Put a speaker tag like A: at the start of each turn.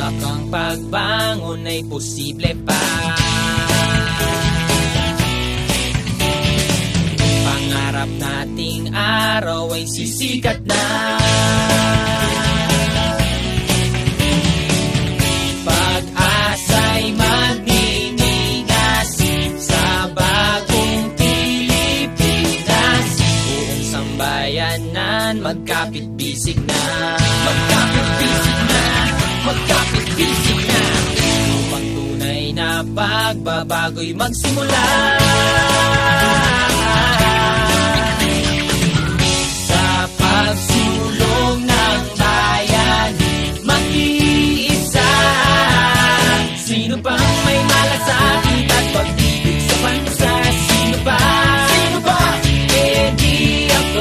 A: Tiyak ang pagbangon ay posible pa. Pangarap nating araw ay sisikat na. Pag-asa'y magninginas sa bagong Pilipinas. Buong sambayanan magkapit-bisig na. Magkapit-bisig na, magkapit-bisig na. Upang tunay na pagbabago'y magsimula.